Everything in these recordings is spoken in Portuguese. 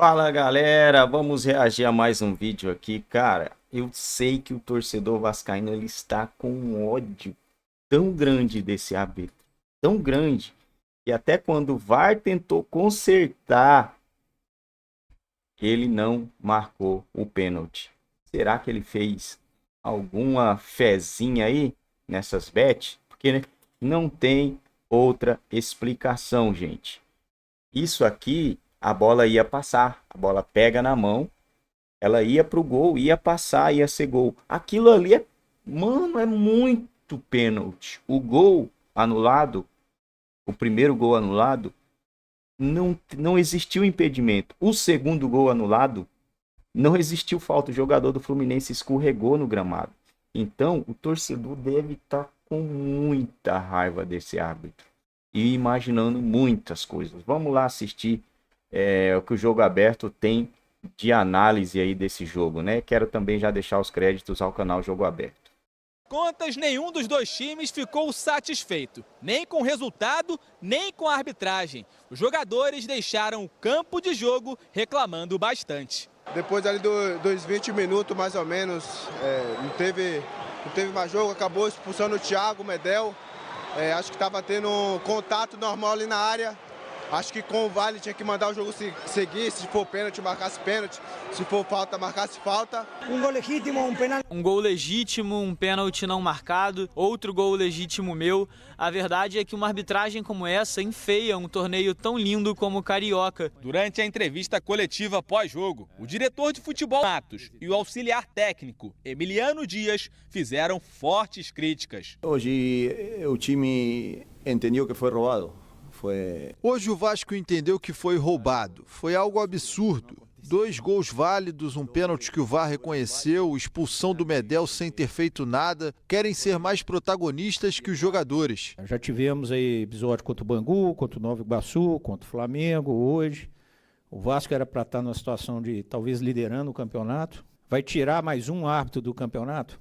Fala galera, vamos reagir a mais um vídeo aqui. Cara, eu sei que o torcedor vascaíno ele está com um ódio tão grande desse árbitro, tão grande, que até quando o VAR tentou consertar, ele não marcou o pênalti. Será que ele fez alguma fezinha aí nessas bets? Porque né, não tem outra explicação, gente. Isso aqui, a bola ia passar, a bola pega na mão, ela ia pro gol, ia passar, ia ser gol. Aquilo ali é, mano, é muito pênalti. O gol anulado, o primeiro gol anulado, não existiu impedimento. O segundo gol anulado, não existiu falta. O jogador do Fluminense escorregou no gramado. Então, o torcedor deve estar com muita raiva desse árbitro e imaginando muitas coisas. Vamos lá assistir o que o Jogo Aberto tem de análise aí desse jogo, né? Quero também já deixar os créditos ao canal Jogo Aberto. Contas, nenhum dos dois times ficou satisfeito, nem com o resultado, nem com a arbitragem. Os jogadores deixaram o campo de jogo reclamando bastante. Depois ali dos 20 minutos, mais ou menos, não teve mais jogo, acabou expulsando o Thiago, o Medel. Acho que estava tendo um contato normal ali na área. Acho que com o VAR tinha que mandar o jogo seguir, se for pênalti, marcasse pênalti, se for falta, marcasse falta. Um gol legítimo, um penal. Um gol legítimo, um pênalti não marcado, outro gol legítimo meu. A verdade é que uma arbitragem como essa enfeia um torneio tão lindo como o Carioca. Durante a entrevista coletiva pós-jogo, o diretor de futebol Matos e o auxiliar técnico Emiliano Dias fizeram fortes críticas. Hoje o time entendeu que foi roubado. Hoje o Vasco entendeu que foi roubado. Foi algo absurdo. 2 gols válidos, um pênalti que o VAR reconheceu, expulsão do Medel sem ter feito nada. Querem ser mais protagonistas que os jogadores. Já tivemos aí episódio contra o Bangu, contra o Nova Iguaçu, contra o Flamengo hoje. O Vasco era para estar numa situação de talvez liderando o campeonato. Vai tirar mais um árbitro do campeonato?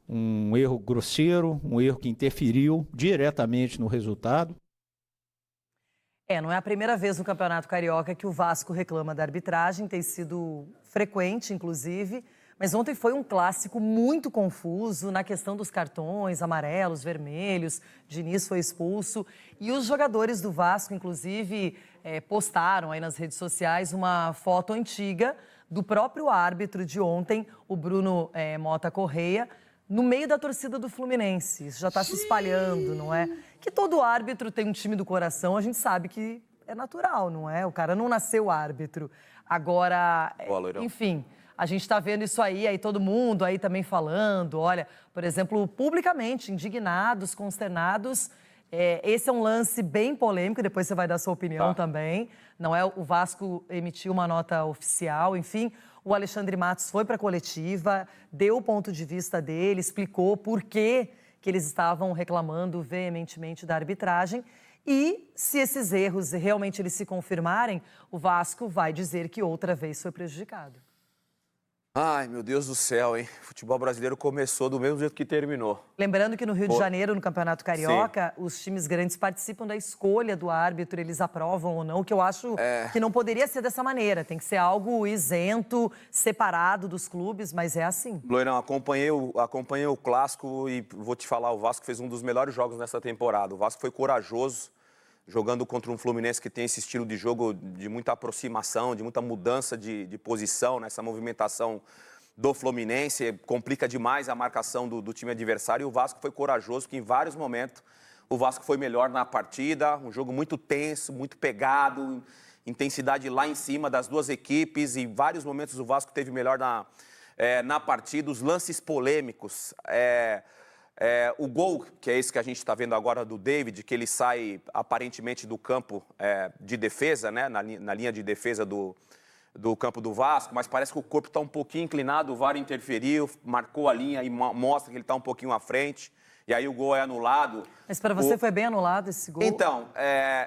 Um erro grosseiro, um erro que interferiu diretamente no resultado. Não é a primeira vez no Campeonato Carioca que o Vasco reclama da arbitragem, tem sido frequente, inclusive, mas ontem foi um clássico muito confuso na questão dos cartões amarelos, vermelhos, Diniz foi expulso e os jogadores do Vasco, inclusive, postaram aí nas redes sociais uma foto antiga do próprio árbitro de ontem, o Bruno Mota Correia, no meio da torcida do Fluminense. Isso já está se espalhando, não é? Que todo árbitro tem um time do coração, a gente sabe que é natural, não é? O cara não nasceu árbitro. Agora, enfim, a gente está vendo isso aí todo mundo aí também falando, olha, por exemplo, publicamente, indignados, consternados. Esse é um lance bem polêmico, depois você vai dar sua opinião também. Não é? O Vasco emitiu uma nota oficial, enfim. O Alexandre Matos foi para a coletiva, deu o ponto de vista dele, explicou por que eles estavam reclamando veementemente da arbitragem. E se esses erros realmente eles se confirmarem, o Vasco vai dizer que outra vez foi prejudicado. Ai, meu Deus do céu, hein? O futebol brasileiro começou do mesmo jeito que terminou. Lembrando que no Rio de Janeiro, no Campeonato Carioca, os times grandes participam da escolha do árbitro, eles aprovam ou não, que eu acho que não poderia ser dessa maneira. Tem que ser algo isento, separado dos clubes, mas é assim. Loirão, acompanhei o clássico e vou te falar, o Vasco fez um dos melhores jogos nessa temporada. O Vasco foi corajoso, jogando contra um Fluminense que tem esse estilo de jogo de muita aproximação, de muita mudança de posição, essa movimentação do Fluminense, complica demais a marcação do time adversário, e o Vasco foi corajoso, porque em vários momentos o Vasco foi melhor na partida, um jogo muito tenso, muito pegado, intensidade lá em cima das duas equipes, e em vários momentos o Vasco teve melhor na partida, os lances polêmicos, o gol, que é esse que a gente está vendo agora do David, que ele sai aparentemente do campo de defesa, né, na linha de defesa do campo do Vasco, mas parece que o corpo está um pouquinho inclinado, o VAR interferiu, marcou a linha e mostra que ele está um pouquinho à frente, e aí o gol é anulado. Mas para você foi bem anulado esse gol? Então,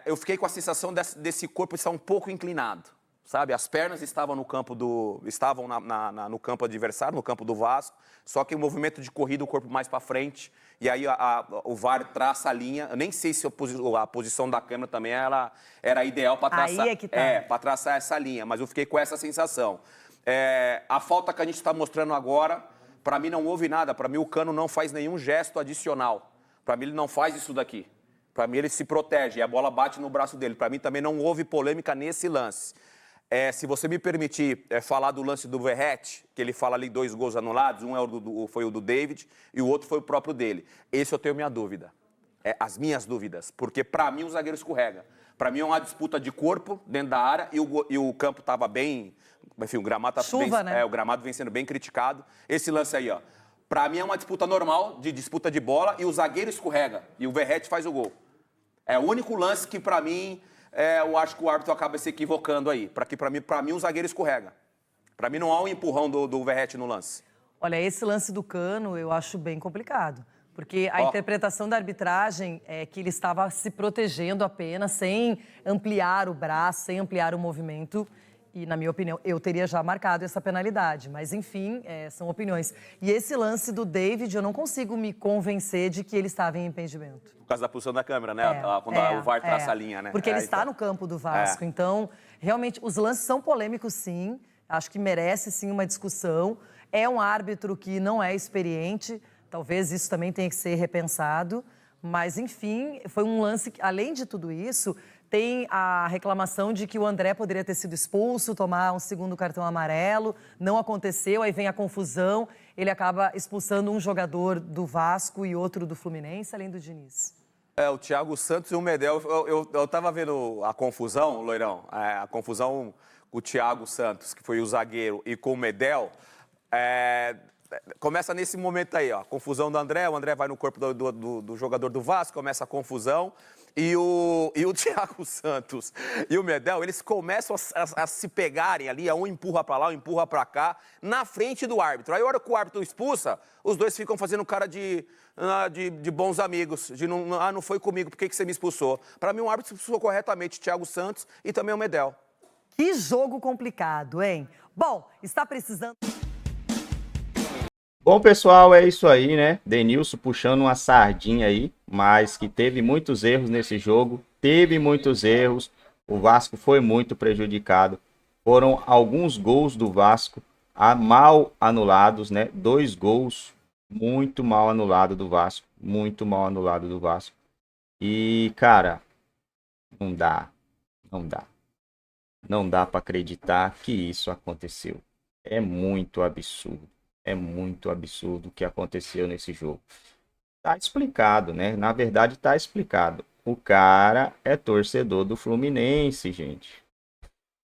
eu fiquei com a sensação desse corpo estar um pouco inclinado, sabe? As pernas estavam no campo no campo adversário, no campo do Vasco, só que o movimento de corrida, o corpo mais para frente, e aí o VAR traça a linha. Eu nem sei se a posição da câmera também era ideal para traçar, Aí é que tá. para traçar essa linha, mas eu fiquei com essa sensação. A falta que a gente está mostrando agora, para mim não houve nada, para mim o Cano não faz nenhum gesto adicional, para mim ele não faz isso daqui. Para mim ele se protege e a bola bate no braço dele. Para mim também não houve polêmica nesse lance. Se você me permitir falar do lance do Verratti, que ele fala ali 2 gols anulados, um foi o do David e o outro foi o próprio dele. Esse eu tenho minha dúvida, as minhas dúvidas, porque para mim o zagueiro escorrega. Para mim é uma disputa de corpo dentro da área e o campo estava bem, enfim, o gramado né? O gramado vem sendo bem criticado. Esse lance aí, ó, para mim é uma disputa normal, de disputa de bola e o zagueiro escorrega e o Verratti faz o gol. É o único lance que para mim eu acho que o árbitro acaba se equivocando aí. Para mim o zagueiro escorrega. Para mim não há um empurrão do Verratti no lance. Olha, esse lance do Cano eu acho bem complicado. Porque a interpretação da arbitragem é que ele estava se protegendo apenas, sem ampliar o braço, sem ampliar o movimento. E, na minha opinião, eu teria já marcado essa penalidade. Mas, enfim, são opiniões. E esse lance do David, eu não consigo me convencer de que ele estava em impedimento. Por causa da posição da câmera, né? Quando o VAR traça a linha, né? Porque ele está no campo do Vasco. Então, realmente, os lances são polêmicos, sim. Acho que merece, sim, uma discussão. É um árbitro que não é experiente. Talvez isso também tenha que ser repensado. Mas, enfim, foi um lance que, além de tudo isso, tem a reclamação de que o André poderia ter sido expulso, tomar um 2º cartão amarelo. Não aconteceu, aí vem a confusão. Ele acaba expulsando um jogador do Vasco e outro do Fluminense, além do Diniz. O Thiago Santos e o Medel. Eu estava vendo a confusão, Loirão, a confusão com o Thiago Santos, que foi o zagueiro, e com o Medel. Começa nesse momento aí, ó, confusão do André, o André vai no corpo do jogador do Vasco, começa a confusão, e o Thiago Santos e o Medel, eles começam a se pegarem ali, um empurra pra lá, um empurra pra cá, na frente do árbitro. Aí a hora que o árbitro expulsa, os dois ficam fazendo cara de bons amigos, não foi comigo, por que você me expulsou? Pra mim, o árbitro expulsou corretamente o Thiago Santos e também o Medel. Que jogo complicado, hein? Bom, está precisando... Bom, pessoal, é isso aí, né? Denilson puxando uma sardinha aí, mas que teve muitos erros nesse jogo. Teve muitos erros. O Vasco foi muito prejudicado. Foram alguns gols do Vasco mal anulados, né? 2 gols muito mal anulados do Vasco. Muito mal anulado do Vasco. E, cara, não dá. Não dá para acreditar que isso aconteceu. É muito absurdo. É muito absurdo o que aconteceu nesse jogo. Tá explicado, né? Na verdade, tá explicado. O cara é torcedor do Fluminense, gente.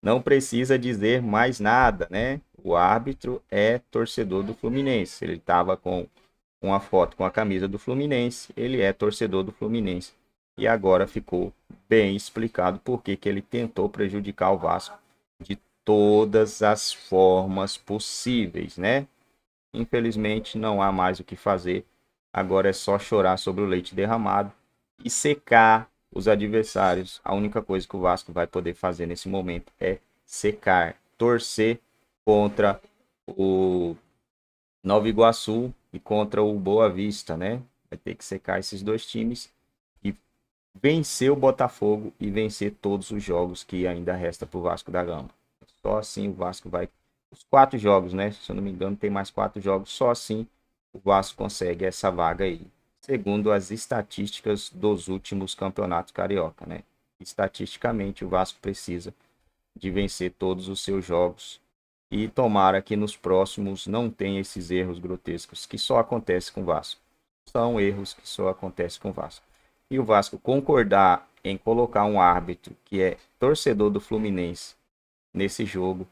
Não precisa dizer mais nada, né? O árbitro é torcedor do Fluminense. Ele tava com uma foto com a camisa do Fluminense. Ele é torcedor do Fluminense. E agora ficou bem explicado por que ele tentou prejudicar o Vasco de todas as formas possíveis, né? Infelizmente, não há mais o que fazer. Agora é só chorar sobre o leite derramado e secar os adversários. A única coisa que o Vasco vai poder fazer nesse momento é secar, torcer contra o Nova Iguaçu e contra o Boa Vista, né? Vai ter que secar esses 2 times e vencer o Botafogo e vencer todos os jogos que ainda resta para o Vasco da Gama. Só assim o Vasco vai... Os 4 jogos, né? Se eu não me engano, tem mais 4 jogos. Só assim o Vasco consegue essa vaga aí. Segundo as estatísticas dos últimos campeonatos carioca, né? Estatisticamente, o Vasco precisa de vencer todos os seus jogos. E tomara que nos próximos não tenha esses erros grotescos que só acontecem com o Vasco. São erros que só acontecem com o Vasco. E o Vasco concordar em colocar um árbitro que é torcedor do Fluminense nesse jogo,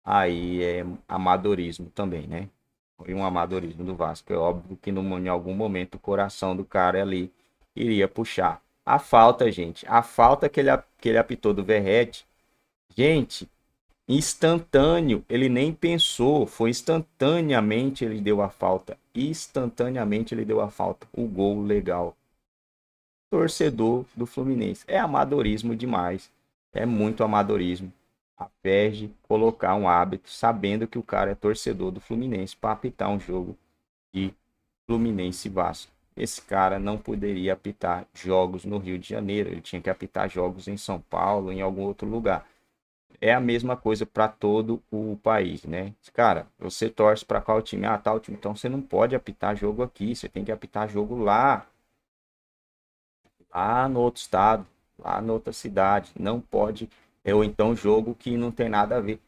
aí é amadorismo também, né? Foi um amadorismo do Vasco. É óbvio que em algum momento o coração do cara ali iria puxar. A falta, gente. A falta que ele apitou do Verratti. Gente, instantâneo. Ele nem pensou. Foi instantaneamente ele deu a falta. Instantaneamente ele deu a falta. O gol legal. Torcedor do Fluminense. É amadorismo demais. É muito amadorismo. a FERJ colocar um árbitro sabendo que o cara é torcedor do Fluminense para apitar um jogo de Fluminense e Vasco. Esse cara não poderia apitar jogos no Rio de Janeiro, ele tinha que apitar jogos em São Paulo, em algum outro lugar. É a mesma coisa para todo o país, né? Cara, você torce para qual time? Ah, tal time. Então você não pode apitar jogo aqui, você tem que apitar jogo lá no outro estado, lá na outra cidade. Não pode, ou então jogo que não tem nada a ver.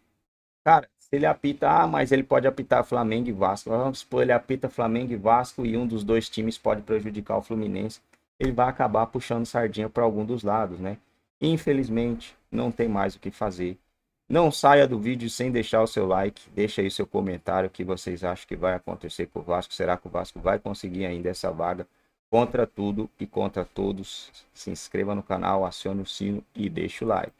Cara, se ele apita, mas ele pode apitar Flamengo e Vasco. Vamos supor, ele apita Flamengo e Vasco e um dos dois times pode prejudicar o Fluminense. Ele vai acabar puxando sardinha para algum dos lados, né? Infelizmente, não tem mais o que fazer. Não saia do vídeo sem deixar o seu like. Deixa aí seu comentário o que vocês acham que vai acontecer com o Vasco. Será que o Vasco vai conseguir ainda essa vaga? Contra tudo e contra todos. Se inscreva no canal, acione o sino e deixa o like.